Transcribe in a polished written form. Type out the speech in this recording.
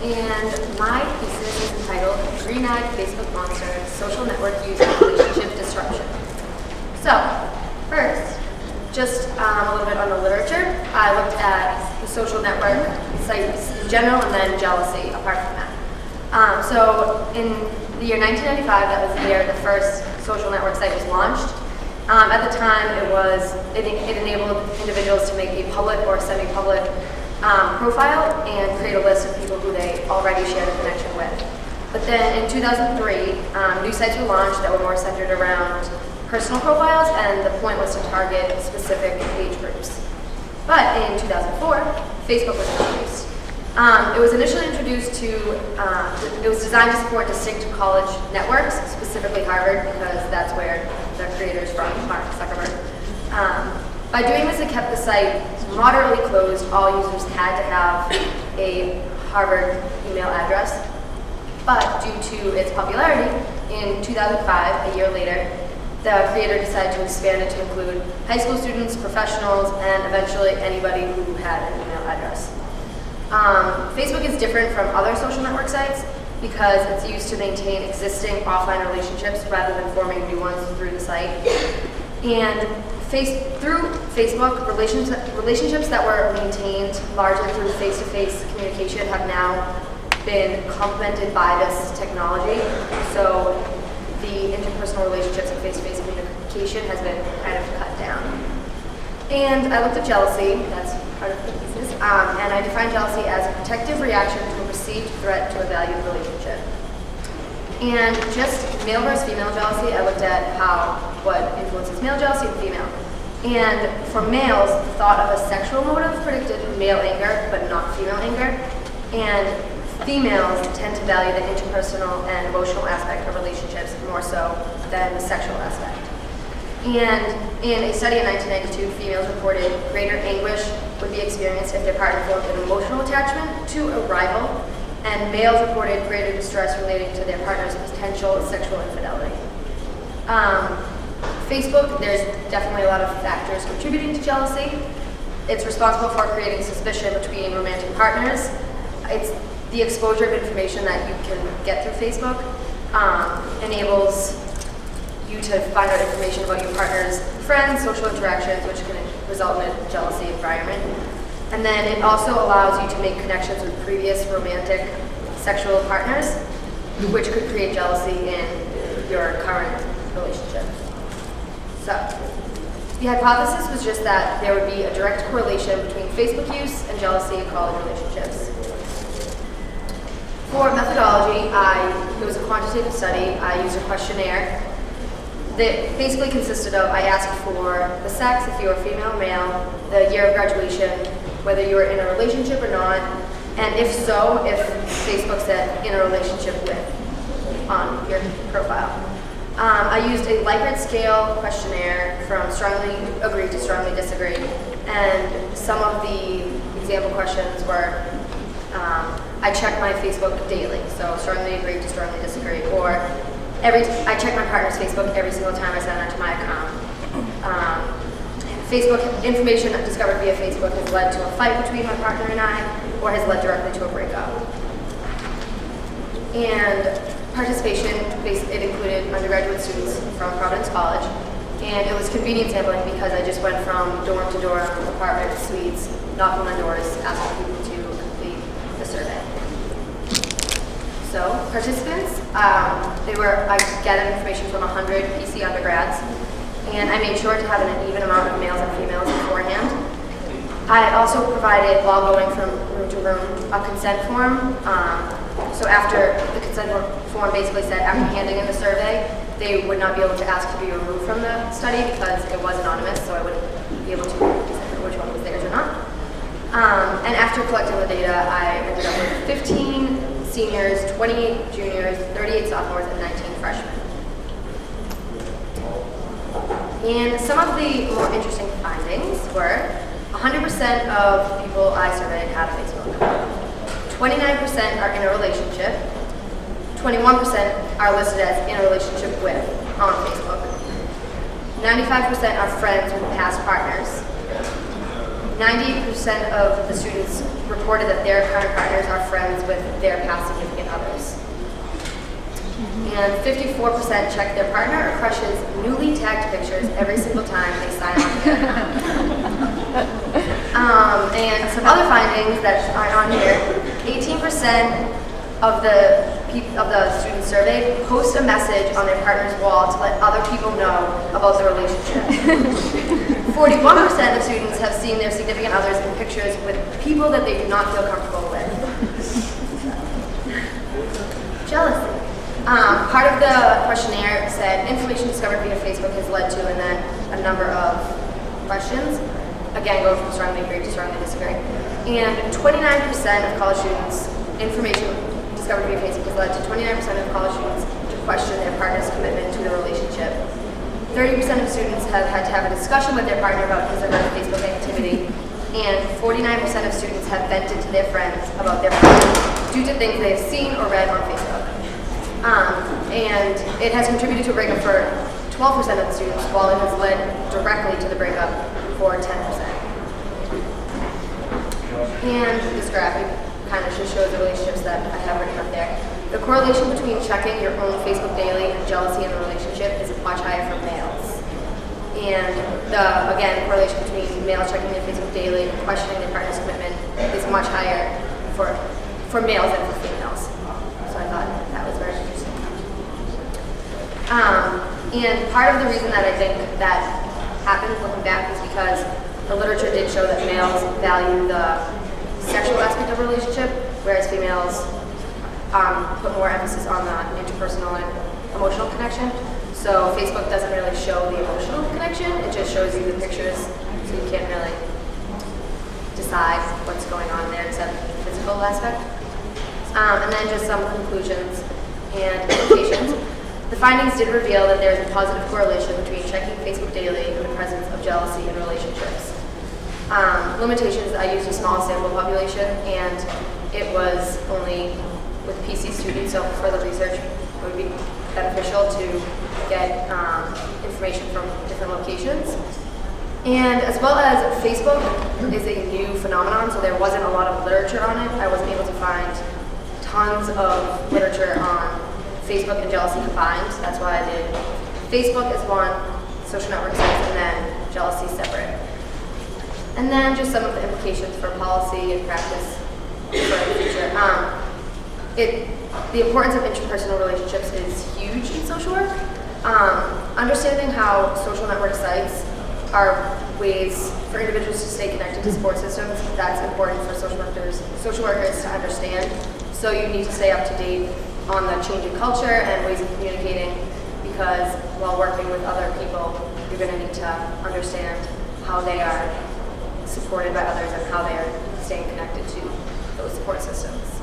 and my thesis is entitled Green-Eyed Facebook Monster, Social Network Use and Relationship Disruption. So, first, just a little bit on the literature. I looked at the social network sites in general and then jealousy apart from that. So in the year 1995, that was the year the first social network site was launched. At the time, it enabled individuals to make a public or semi-public profile and create a list of people who they already shared a connection with. But then in 2003, new sites were launched that were more centered around personal profiles, and the point was to target specific age groups. But in 2004, Facebook was introduced. It was initially introduced to, it was designed to support distinct college networks, specifically Harvard, because that's where the creators from, Mark Zuckerberg. By doing this, it kept the site moderately closed. All users had to have a Harvard email address. But due to its popularity, in 2005, a year later, the creator decided to expand it to include high school students, professionals, and eventually anybody who had an email address. Facebook is different from other social network sites because it's used to maintain existing offline relationships rather than forming new ones through the site. And through Facebook, relationships that were maintained largely through face-to-face communication have now been complemented by this technology. So the interpersonal relationships and face-to-face communication has been kind of cut down. And I looked at jealousy, that's part of the thesis, and I defined jealousy as a protective reaction to a perceived threat to a valued relationship. And just male versus female jealousy, I looked at what influences male jealousy and female. And for males, the thought of a sexual motive predicted male anger, but not female anger. And females tend to value the interpersonal and emotional aspect of relationships more so than the sexual aspect. And in a study in 1992, females reported greater anguish would be experienced if their partner formed an emotional attachment to a rival, and males reported greater distress relating to their partner's potential sexual infidelity. Facebook, there's definitely a lot of factors contributing to jealousy. It's responsible for creating suspicion between romantic partners. It's the exposure of information that you can get through Facebook enables you to find out information about your partner's friends, social interactions, which can result in a jealousy environment. And then it also allows you to make connections with previous romantic sexual partners, which could create jealousy in your current relationship. So, the hypothesis was just that there would be a direct correlation between Facebook use and jealousy in college relationships. For methodology, it was a quantitative study. I used a questionnaire that basically consisted of, I asked for the sex, if you were female or male, the year of graduation, whether you were in a relationship or not, and if so, if Facebook said in a relationship with on your profile. I used a Likert scale questionnaire from strongly agree to strongly disagree, and some of the example questions were, I check my Facebook daily, so strongly agree to strongly disagree, or I check my partner's Facebook every single time I sign onto my account. Facebook information discovered via Facebook has led to a fight between my partner and I, or has led directly to a breakup. And participation, it included undergraduate students from Providence College, and it was convenient sampling because I just went from dorm to dorm, apartment, suites, knocking on doors, asking people to complete the survey. So, participants, I gathered information from 100 PC undergrads, and I made sure to have an even amount of males and females beforehand. I also provided, while going from room to room, a consent form. So after the consent form basically said, after handing in the survey, they would not be able to ask to be removed from the study because it was anonymous, so I wouldn't be able to decide which one was theirs or not. And after collecting the data, I ended up with 15 seniors, 28 juniors, 38 sophomores, and 19 freshmen. And some of the more interesting findings were 100% of people I surveyed had a Facebook account. 29% are in a relationship. 21% are listed as in a relationship with on Facebook. 95% are friends with past partners. 98% of the students reported that their current partners are friends with their past significant others. And 54% check their partner or crush's newly tagged pictures every single time they sign on to their account. And some other findings that aren't on here: 18% of the students surveyed post a message on their partner's wall to let other people know about the relationship. 41% of students have seen their significant others in pictures with people that they do not feel comfortable with. Jealousy. Part of the questionnaire said information discovered via Facebook has led to, and then a number of questions. Again, go from strongly agree to strongly disagree. And 29% of college students, information discovered via Facebook has led to 29% of college students to question their partner's commitment to the relationship. 30% of students have had to have a discussion with their partner about his or her Facebook activity, and 49% of students have vented to their friends about their partner due to things they've seen or read on Facebook. And it has contributed to a breakup for 12% of the students, while it has led directly to the breakup for 10%. And this graphic kind of just shows the relationships that I have written up there. The correlation between checking your own Facebook daily and jealousy in a relationship is much higher for males. And the correlation between males checking their Facebook daily and questioning their partner's commitment is much higher for males than for females. So I thought that was very interesting. And part of the reason that I think that happened looking back is because the literature did show that males value the sexual aspect of a relationship, whereas females put more emphasis on the interpersonal and emotional connection. So Facebook doesn't really show the emotional connection, it just shows you the pictures, so you can't really decide what's going on there except the physical aspect. And then just some conclusions and implications. The findings did reveal that there is a positive correlation between checking Facebook daily and the presence of jealousy in relationships. Limitations: I used a small sample population, and it was only with PC students, so for the research it would be beneficial to get information from different locations. And as well as Facebook is a new phenomenon, so there wasn't a lot of literature on it. I wasn't able to find tons of literature on Facebook and jealousy combined. That's why I did Facebook as one, social network sites, and then jealousy separate. And then just some of the implications for policy and practice for the future. The importance of interpersonal relationships is huge in social work. Understanding how social network sites are ways for individuals to stay connected to support systems, that's important for social workers to understand. So you need to stay up to date on the changing culture and ways of communicating, because while working with other people, you're going to need to understand how they are supported by others and how they are staying connected to those support systems.